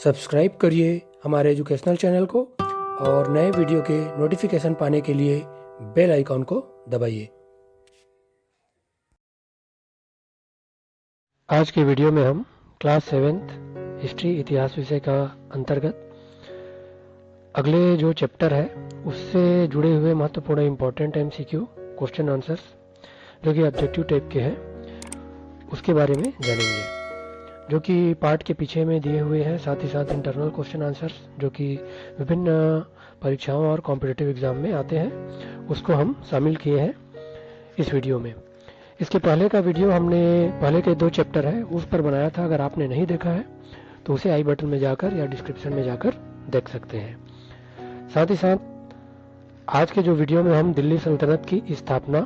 Subscribe करिए हमारे educational channel को और नए वीडियो के नोटिफिकेशन पाने के लिए बेल आइकॉन को दबाइए। आज के वीडियो में हम क्लास 7th हिस्ट्री इतिहास विषय का अंतर्गत अगले जो चैप्टर है उससे जुड़े हुए महत्वपूर्ण इम्पोर्टेंट MCQ क्वेश्चन आंसर्स जो कि ऑब्जेक्टिव टाइप के हैं उसके बारे में जानेंगे, जो कि पार्ट के पीछे में दिए हुए हैं। साथ ही साथ इंटरनल क्वेश्चन आंसर्स जो कि विभिन्न परीक्षाओं और कॉम्पिटिटिव एग्जाम में आते हैं उसको हम शामिल किए हैं इस वीडियो में। इसके पहले का वीडियो हमने पहले के 2 चैप्टर है उस पर बनाया था। अगर आपने नहीं देखा है तो उसे आई बटन में जाकर या डिस्क्रिप्शन में जाकर देख सकते हैं। साथ ही साथ आज के जो वीडियो में हम दिल्ली सल्तनत की स्थापना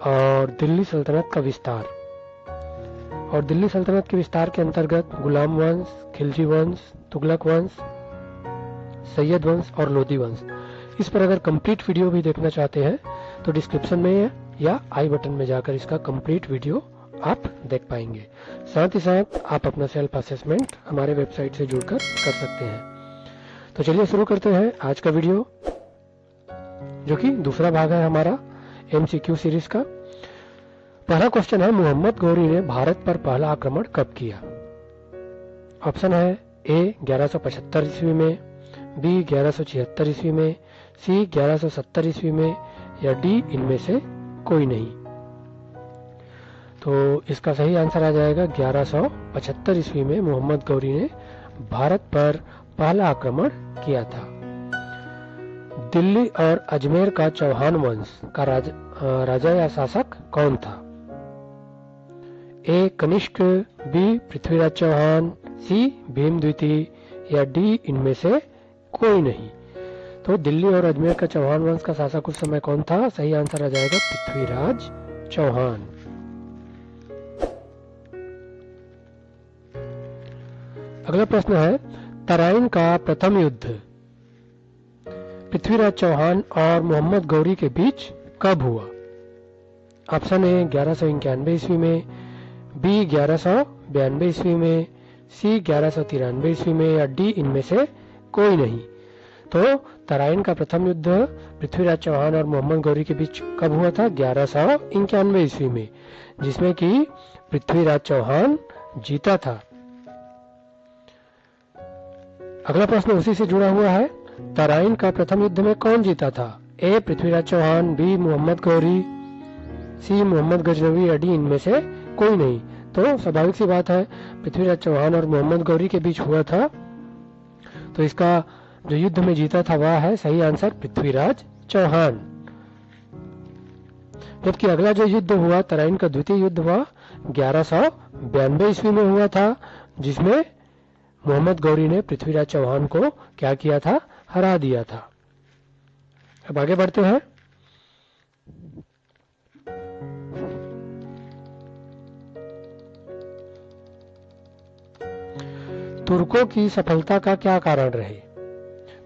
और दिल्ली सल्तनत का विस्तार और दिल्ली सल्तनत के विस्तार के अंतर्गत गुलाम वंश, खिलजी वंश, तुगलक वंश, सैयद वंश और लोधी वंश, इस पर अगर कंप्लीट वीडियो भी देखना चाहते हैं तो डिस्क्रिप्शन में या आई बटन में जाकर इसका कंप्लीट वीडियो आप देख पाएंगे। साथ ही साथ आप अपना सेल्फ असेसमेंट हमारे वेबसाइट से जुड़कर कर सकते हैं। तो चलिए शुरू करते हैं आज का वीडियो, जो कि दूसरा भाग है हमारा MCQ सीरीज का। पहला क्वेश्चन है, मोहम्मद गौरी ने भारत पर पहला आक्रमण कब किया? ऑप्शन है A 1175 ईस्वी में, B 1176 ईस्वी में, C 1170 ईस्वी में या D इनमें से कोई नहीं। तो इसका सही आंसर आ जाएगा 1175 ईस्वी में मोहम्मद गौरी ने भारत पर पहला आक्रमण किया था। दिल्ली और अजमेर का चौहान वंश का राजा या शासक कौन था? A Kanishka, B Prithviraj Chauhan, C Bhim द्वितीय या D इनमें से कोई नहीं। तो दिल्ली और अजमेर का चौहान वंश का शासक उस समय कौन था? सही आंसर आ जाएगा पृथ्वीराज चौहान। अगला प्रश्न है, तराइन का प्रथम युद्ध पृथ्वीराज चौहान और मोहम्मद गौरी के बीच कब हुआ? ऑप्शन ए 1191 ईस्वी में, B 1192 ईस्वी में, C 1193 ईस्वी में या D इनमें से कोई नहीं। तो तराइन का प्रथम युद्ध पृथ्वीराज चौहान और मोहम्मद गौरी के बीच कब हुआ था? 1191 ईस्वी में, जिसमें कि पृथ्वीराज चौहान जीता था। अगला प्रश्न उसी से जुड़ा हुआ है, तराइन का प्रथम युद्ध में कौन जीता था? A Prithviraj Chauhan, B Mohammad Ghori, C Mohammad Ghaznavi या D इनमें से कोई नहीं। तो स्वाभाविक सी बात है, पृथ्वीराज चौहान और मोहम्मद गौरी के बीच हुआ था, तो इसका जो युद्ध में जीता था वह है सही आंसर पृथ्वीराज चौहान। जबकि अगला जो युद्ध हुआ, तराइन का द्वितीय युद्ध हुआ 1192 ईस्वी में हुआ था, जिसमें मोहम्मद गौरी ने पृथ्वीराज चौहान को क्या किया था? हरा दिया था। अब आगे बढ़ते हैं। तुर्कों की सफलता का क्या कारण रहे?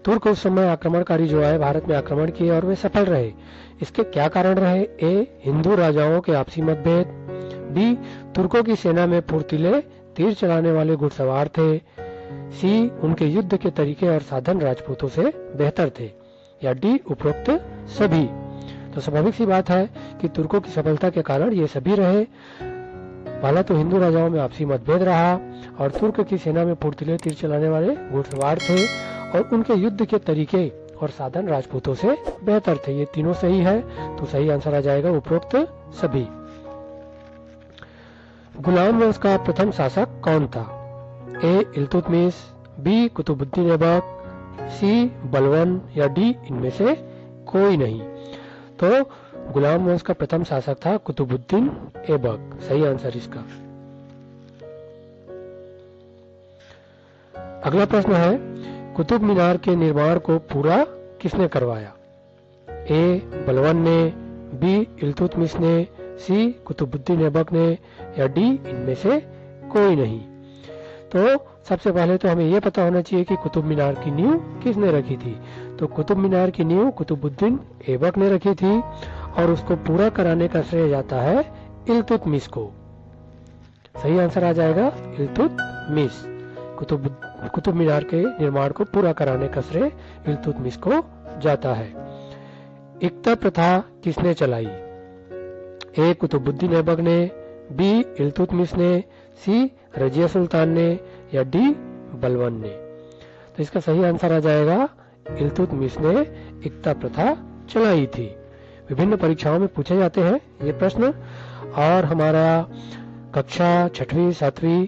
तुर्क उस समय आक्रमणकारी जो आए भारत में आक्रमण किए और वे सफल रहे, इसके क्या कारण रहे? A हिंदू राजाओं के आपसी मतभेद, B तुर्कों की सेना में फुर्तीले तीर चलाने वाले घुड़सवार थे, C उनके युद्ध के तरीके और साधन राजपूतों से बेहतर थे या D उपरोक्त सभी। तो स्वाभाविक सी बात है कि तुर्कों की सफलता के कारण ये सभी रहे। पहला तो हिंदू राजाओं में आपसी मतभेद रहा और तुर्क की सेना में फुर्तीले तीर चलाने वाले घुड़सवार थे और उनके युद्ध के तरीके और साधन राजपूतों से बेहतर थे। ये तीनों सही है, तो सही आंसर आ जाएगा उपरोक्त सभी। गुलाम वंश का प्रथम शासक कौन था? A Iltutmish, B Qutubuddin Aibak, C बलवन या D इनमें से कोई नहीं। तो गुलाम वंश का प्रथम शासक था कुतुबुद्दीन ऐबक, सही आंसर इसका। अगला प्रश्न है, कुतुब मीनार के निर्माण को पूरा किसने करवाया? A बलवन ने, B इल्तुतमिश ने, C कुतुबुद्दीन ऐबक ने या D इनमें से कोई नहीं। तो सबसे पहले तो हमें यह पता होना चाहिए कि कुतुब मीनार की नींव किसने रखी थी। तो कुतुब मीनार की नींव कुतुबुद्दीन ऐबक ने रखी थी और उसको पूरा कराने का श्रेय जाता है इल्तुतमिश को। सही आंसर आ जाएगा इल्तुतमिश। कुतुब मीनार के निर्माण को पूरा कराने का श्रेय इल्तुतमिश को जाता है। इक्ता प्रथा किसने चलाई? ए कुतुबुद्दीन ऐबक ने, बी इल्तुतमिश ने, सी रजिया सुल्तान ने, या डी बलवन ने। तो इसका सही आंसर आ जाएगा इल्तुतमिश ने इक्ता प्रथा चलाई थी। विभिन्न परीक्षाओं में पूछे जाते हैं ये प्रश्न, और हमारा कक्षा 6वीं 7वीं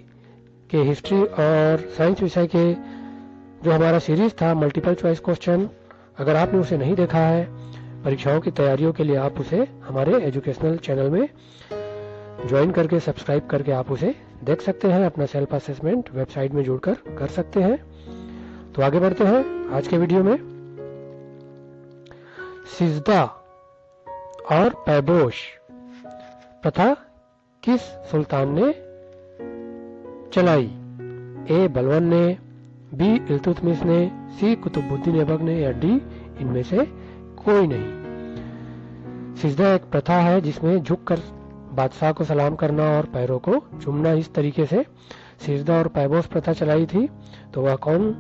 के हिस्ट्री और साइंस विषय के जो हमारा सीरीज था मल्टीपल चॉइस क्वेश्चन, अगर आपने उसे नहीं देखा है परीक्षाओं की तैयारियों के लिए, आप उसे हमारे एजुकेशनल चैनल में ज्वाइन करके सब्सक्राइब करके आप उसे देख सकते हैं। अपना सेल्फ असेसमेंट वेबसाइट में जुड़कर कर सकते हैं। तो आगे बढ़ते हैं आज के वीडियो में। सिजदा और पैबोश प्रथा किस सुल्तान ने चलाई? ए बलवन ने, बी इल्तुतमिश ने, सी कुतुबुद्दीन ऐबक ने, या डी इनमें से कोई नहीं। सिजदा एक प्रथा है जिसमें झुककर बादशाह को सलाम करना और पैरों को चूमना। इस तरीके से सिजदा और पैबोश प्रथा चलाई थी। तो वह कौन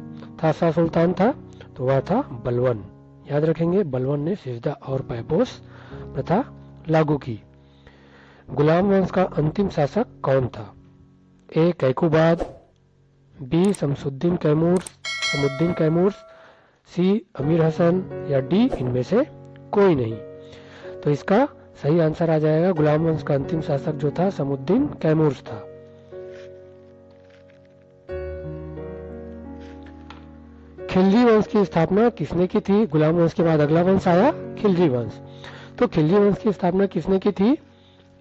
था सा सुल्तान था? तो वह था बलवन। याद रखेंगे, बलवन ने सिजदा और पैबोश प्रथा लागू की। गुलाम वंश का अंतिम शासक कौन था? ए कैकुबाद, बी शमसुद्दीन कैमूर, सी अमीर हसन, या डी इनमें से कोई नहीं। तो इसका सही आंसर आ जाएगा गुलाम वंश का अंतिम शासक जो था शमसुद्दीन कैमूर था। खिलजी वंश की स्थापना किसने की थी? गुलाम वंश के बाद अगला वंश आया खिलजी वंश। तो खिलजी वंश की स्थापना किसने की थी?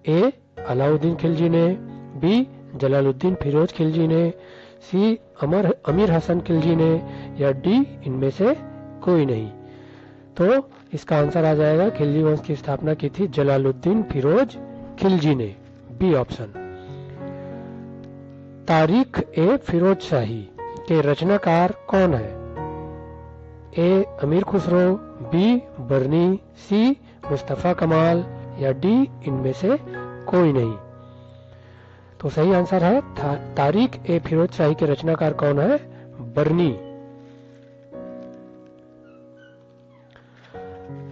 ए अलाउद्दीन खिलजी ने, बी जलालुद्दीन फिरोज खिलजी ने, सी अमीर हसन खिलजी ने, या डी इनमें से कोई नहीं। तो इसका आंसर आ जाएगा खिलजी वंश की स्थापना की थी जलालुद्दीन फिरोज खिलजी ने, बी ऑप्शन। तारीख ए फिरोज शाही के रचनाकार कौन है? ए अमीर खुसरो, बी बरनी, सी मुस्तफा कमाल, या डी इनमें से कोई नहीं। तो सही आंसर है तारीख ए फिरोज शाही के रचनाकार कौन है? बरनी।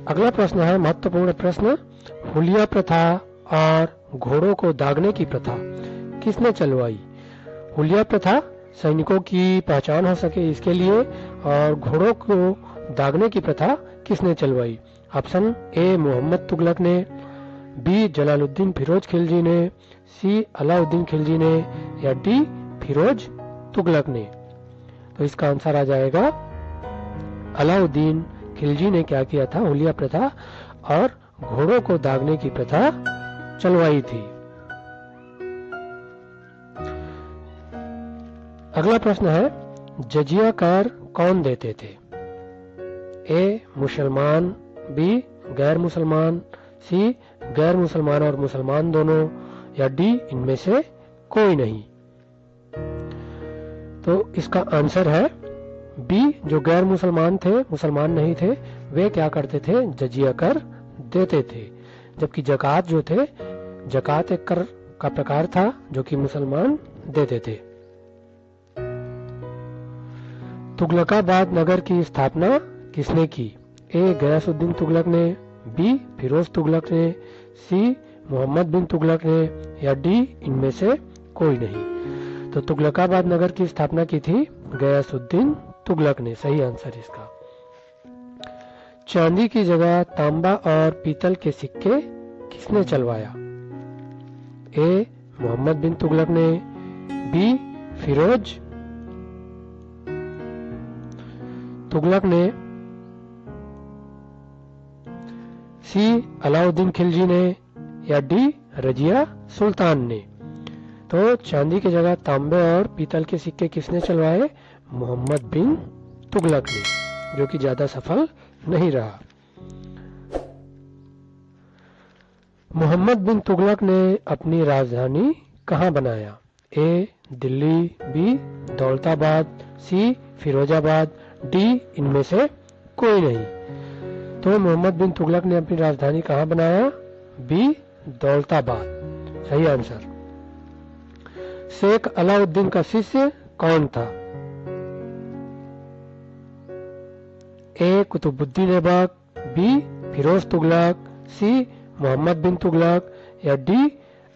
अगला प्रश्न है महत्वपूर्ण प्रश्न, हुलिया प्रथा और घोड़ों को दागने की प्रथा किसने चलवाई? हुलिया प्रथा सैनिकों की पहचान हो सके इसके लिए, और घोड़ों को दागने की प्रथा किसने चलवाई? ऑप्शन ए मोहम्मद तुगलक ने, बी जलालुद्दीन फिरोज खिलजी ने, सी अलाउद्दीन खिलजी ने, या डी फिरोज तुगलक ने। तो इसका आंसर आ जाएगा अलाउद्दीन खिलजी ने क्या किया था? हुलिया प्रथा और घोड़ों को दागने की प्रथा चलवाई थी। अगला प्रश्न है जजिया कर कौन देते थे? ए मुसलमान, बी गैर मुसलमान, सी गैर मुसलमान और मुसलमान दोनों, या डी इनमें से कोई नहीं। तो इसका आंसर है बी, जो गैर मुसलमान थे, मुसलमान नहीं थे, वे क्या करते थे? जजिया कर देते थे। जबकि जकात जो थे, जकात एक कर का प्रकार था जो कि मुसलमान देते थे। तुगलकाबाद नगर की स्थापना किसने की? ए गयासुद्दीन तुगलक ने, बी फिरोज तुगलक ने, सी मोहम्मद बिन तुगलक ने, या डी इनमें से कोई नहीं। तो तुगलकाबाद नगर की स्थापना की थी गयासुद्दीन तुगलक ने। सही आंसर इसका। चांदी की जगह तांबा और पीतल के सिक्के किसने चलवाया? ए मोहम्मद बिन तुगलक ने, बी फिरोज तुगलक ने, सी अलाउद्दीन खिलजी ने, या डी रजिया सुल्तान ने। तो चांदी की जगह तांबे और पीतल के सिक्के किसने चलवाए? मोहम्मद बिन तुगलक ने, जो कि ज्यादा सफल नहीं रहा। मोहम्मद बिन तुगलक ने अपनी राजधानी कहाँ बनाया? ए दिल्ली, बी दौलताबाद, सी फिरोजाबाद, डी इनमें से कोई नहीं। तो मोहम्मद बिन तुगलक ने अपनी राजधानी कहाँ बनाया? बी दौलताबाद। सही आंसर। शेख अलाउद्दीन का शिष्य कौन था? ए कुतुबुद्दीन ऐबक, बी फिरोज तुगलक, सी मोहम्मद बिन तुगलक या डी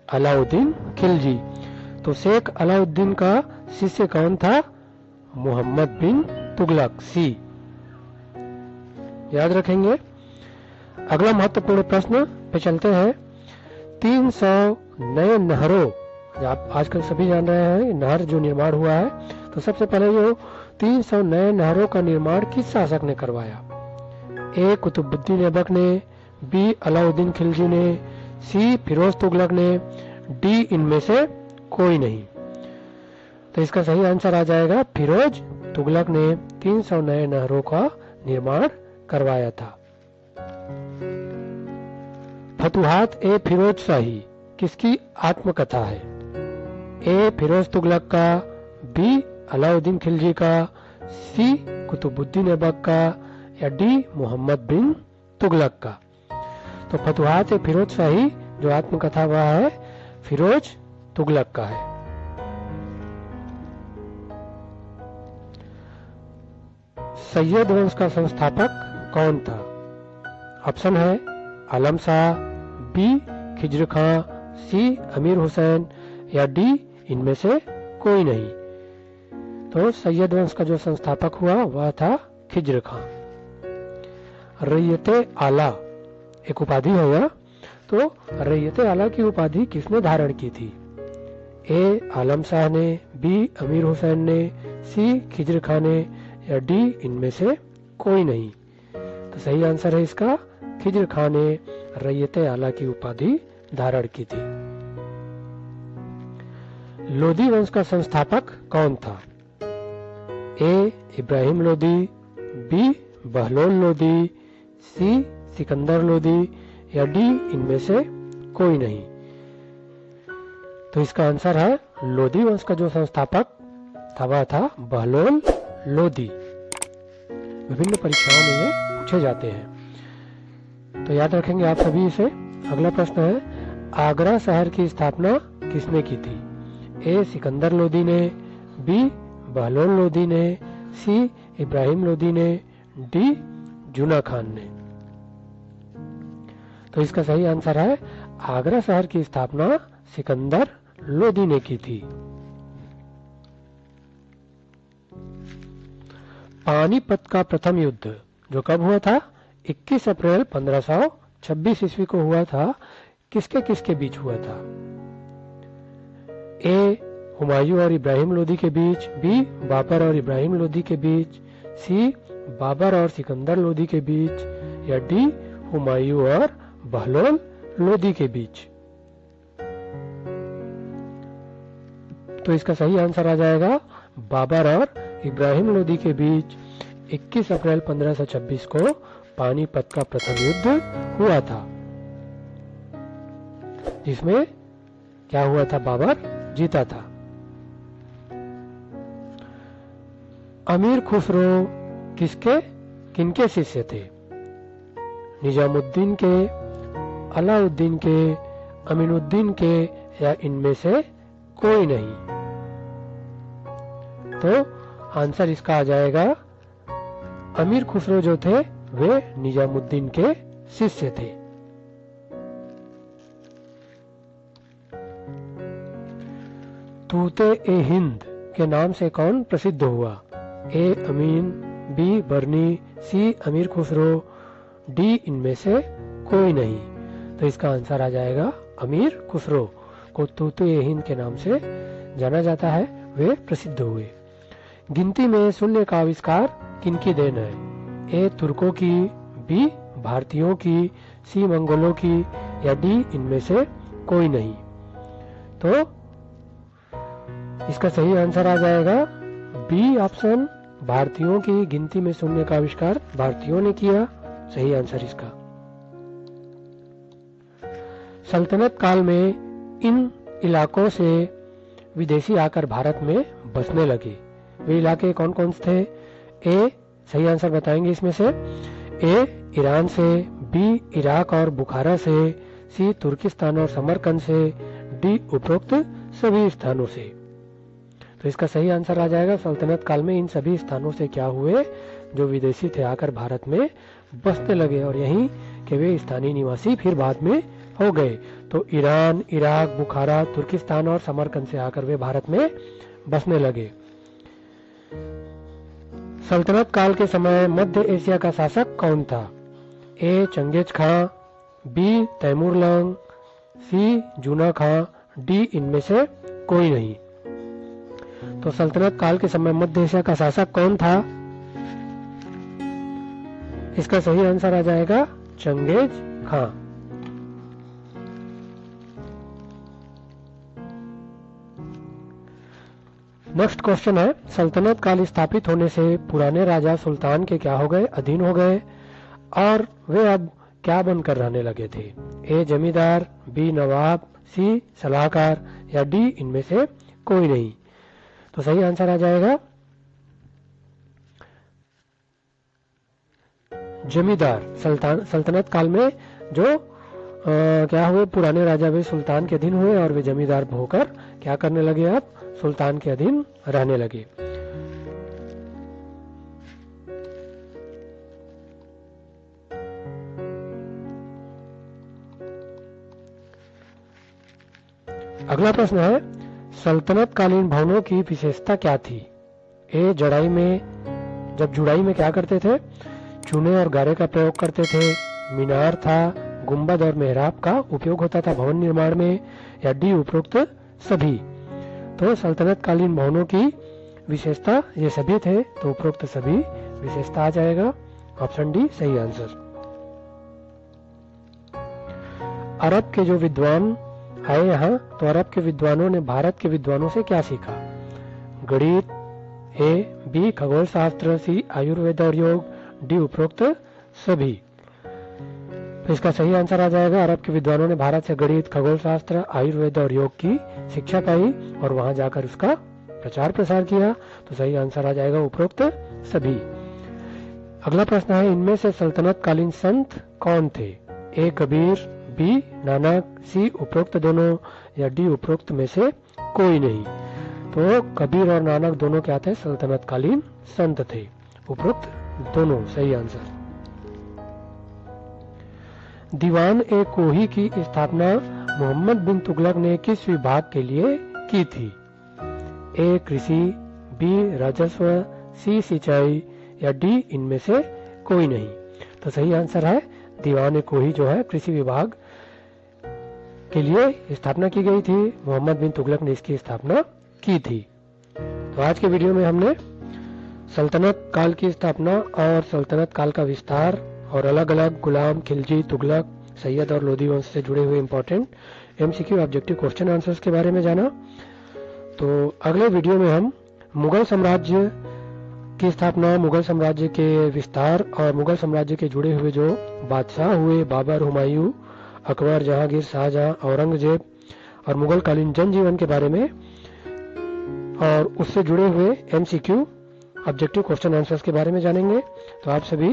अलाउद्दीन खिलजी। तो शेख अलाउद्दीन का शिष्य कौन था? मोहम्मद बिन तुगलक, सी। याद रखेंगे। अगला महत्वपूर्ण प्रश्न पे चलते हैं। 300 नए नहरों, आप आजकल सभी जान रहे हैं नहर जो निर्माण हुआ है, तो सबसे पहले जो 300 नए नहरों का निर्माण किस शासक ने करवाया? ए कुतुबुद्दीन ऐबक ने, बी अलाउद्दीन खिलजी ने, सी फिरोज तुगलक ने, डी इनमें से कोई नहीं। तो इसका सही आंसर आ जाएगा फिरोज तुगलक ने 300 नए नहरों का निर्माण करवाया था। फतुहात ए फिरोज शाही किसकी आत्मकथा है? ए फिरोज तुगलक का, बी अलाउद्दीन खिलजी का, सी कुतुबुद्दीन ऐबक का या डी मोहम्मद बिन तुगलक का। तो फतुहात ए फिरोज शाही जो आत्मकथा वह है फिरोज तुगलक का है। सैयद वंश का संस्थापक कौन था? ऑप्शन है आलम शाह, बी खिज्र खां, सी अमीर हुसैन या डी इनमें से कोई नहीं। तो सैयद वंश का जो संस्थापक हुआ वह था खिज्र खां। रैयते आला एक उपाधि है यह। तो रैयते आला की उपाधि किसने धारण की थी? ए आलम शाह ने, बी अमीर हुसैन ने, सी खिज्र खां ने या डी इनमें से कोई नहीं। तो सही आंसर है इसका खिज्र खां ने रैयते आला की उपाधि धारण की थी। लोदी वंश का संस्थापक कौन था? ए इब्राहिम लोदी, बी बहलोल लोदी, सी सिकंदर लोदी या डी इनमें से कोई नहीं। तो इसका आंसर है लोदी वंश का जो संस्थापक था वह था बहलोल लोदी। विभिन्न परीक्षाओं में ये पूछे जाते हैं, तो याद रखेंगे आप सभी इसे। अगला प्रश्न है, आगरा शहर की स्थापना किसने की थी? ए सिकंदर लोदी ने, बी बहलोल लोदी ने, सी इब्राहिम लोदी ने, डी जूना खान ने। तो इसका सही आंसर है आगरा शहर की स्थापना सिकंदर लोदी ने की थी। पानीपत का प्रथम युद्ध जो कब हुआ था? 21 अप्रैल 1526 ईस्वी को हुआ था। किसके किसके बीच हुआ था? ए हुमायूं और इब्राहिम लोदी के बीच, बी बाबर और इब्राहिम लोदी के बीच, सी बाबर और सिकंदर लोदी के बीच या डी हुमायूं और बहलोल लोदी के बीच। तो इसका सही आंसर आ जाएगा बाबर और इब्राहिम लोदी के बीच 21 अप्रैल 1526 को पानीपत का प्रथम युद्ध हुआ था, जिसमें क्या हुआ था? बाबर जीता था। अमीर खुसरो किनके शिष्य थे? निजामुद्दीन के, अलाउद्दीन के, अमीनुद्दीन के या इनमें से कोई नहीं। तो आंसर इसका आ जाएगा अमीर खुसरो जो थे वे निजामुद्दीन के शिष्य थे। तूते ए हिंद के नाम से कौन प्रसिद्ध हुआ? ए अमीन, बी बर्नी, सी अमीर खुसरो, डी इनमें से कोई नहीं। तो इसका आंसर आ जाएगा अमीर खुसरो को तूते ए हिंद के नाम से जाना जाता है, वे प्रसिद्ध हुए। गिनती में शून्य का आविष्कार किनकी देन है? ए तुर्कों की, बी भारतीयों की, सी मंगोलों की या डी इनमें से कोई नहीं। तो इसका सही आंसर आ जाएगा बी ऑप्शन, भारतीयों की गिनती में शून्य का आविष्कार भारतीयों ने किया। सही आंसर इसका। सल्तनत काल में इन इलाकों से विदेशी आकर भारत में बसने लगे। वे इलाके कौन कौन से थे? ए सही आंसर बताएंगे इसमें से। ए ईरान से, बी इराक और बुखारा से, सी तुर्किस्तान और समरकंद से, डी उपरोक्त सभी स्थानों से। तो इसका सही आंसर आ जाएगा सल्तनत काल में इन सभी स्थानों से क्या हुए? जो विदेशी थे आकर भारत में बसने लगे और यहीं के वे स्थानीय निवासी फिर बाद में हो गए। तो ईरान, इराक, बुखारा, तुर्किस्तान और समरकंद से आकर वे भारत में बसने लगे। सल्तनत काल के समय मध्य एशिया का शासक कौन था? ए चंगेज खां, बी तैमूर लंग, सी जूना खां, डी इनमें से कोई नहीं। तो सल्तनत काल के समय मध्य एशिया का शासक कौन था? इसका सही आंसर आ जाएगा चंगेज खां। नेक्स्ट क्वेश्चन है, सल्तनत काल स्थापित होने से पुराने राजा सुल्तान के क्या हो गए? अधीन हो गए और वे अब क्या बनकर रहने लगे थे? ए जमींदार, बी नवाब, सी सलाहकार या डी इनमें से कोई नहीं। तो सही आंसर आ जाएगा जमींदार। सल्तनत काल में जो क्या हुए, पुराने राजा वे सुल्तान के अधीन हुए और वे जमींदार होकर क्या करने लगे? अब सुल्तान के अधीन रहने लगे। अगला प्रश्न है, सल्तनत कालीन भवनों की विशेषता क्या थी? ए जड़ाई में, जब जुड़ाई में क्या करते थे? चूने और गारे का प्रयोग करते थे। मीनार था, गुंबद और मेहराब का उपयोग होता था भवन निर्माण में, या डी उपरोक्त सभी। तो सल्तनत कालीन भवनों की विशेषता ये सभी थे, तो उपरोक्त सभी विशेषता आ जाएगा। ऑप्शन डी सही आंसर। अरब के जो विद्वान आए यहाँ, तो अरब के विद्वानों ने भारत के विद्वानों से क्या सीखा? गणित, ए बी खगोल शास्त्र, सी आयुर्वेद और योग, डी उपरोक्त सभी। तो इसका सही आंसर आ जाएगा, अरब के विद्वानों ने भारत से गणित, खगोल शास्त्र, आयुर्वेद और योग की शिक्षा पाई और वहां जाकर उसका प्रचार प्रसार किया। तो सही आंसर आ जाएगा उपरोक्त सभी। अगला प्रश्न है, इनमें से सल्तनत कालीन संत कौन थे? ए कबीर, बी नानक, सी उपरोक्त दोनों या डी उपरोक्त में से कोई नहीं। तो कबीर और नानक दोनों क्या थे? सल्तनत कालीन संत थे। उपरोक्त दोनों सही आंसर। दीवान ए कोही की स्थापना मोहम्मद बिन तुगलक ने किस विभाग के लिए की थी? ए कृषि, बी राजस्व, सी सिंचाई या डी इनमें से कोई नहीं। तो सही आंसर है दीवान ए कोही जो है कृषि विभाग के लिए स्थापना की गई थी। मोहम्मद बिन तुगलक ने इसकी स्थापना की थी। तो आज के वीडियो में हमने सल्तनत काल की स्थापना और सल्तनत काल का विस्तार और अलग अलग गुलाम, खिलजी, तुगलक, सैयद और लोधी वंश से जुड़े हुए important MCQ objective question answers के बारे में जाना। तो अगले वीडियो में हम मुगल साम्राज्य की स्थापना, मुगल साम्राज्य के विस्तार और मुगल साम्राज्य के जुड़े हुए जो बादशाह हुए, बाबर, हुमायूं, अकबर, जहांगीर, शाहजहां, औरंगजेब और मुगल कालीन जनजीवन के बारे में और उससे जुड़े हुए एमसीक्यू ऑब्जेक्टिव क्वेश्चन आंसर्स के बारे में जानेंगे। तो आप सभी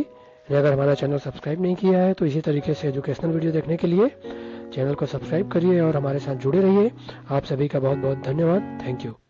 ने अगर हमारा चैनल सब्सक्राइब नहीं किया है तो इसी तरीके से एजुकेशनल वीडियो देखने के लिए चैनल को सब्सक्राइब करिए और हमारे साथ जुड़े रहिए। आप सभी का बहुत बहुत धन्यवाद। Thank you.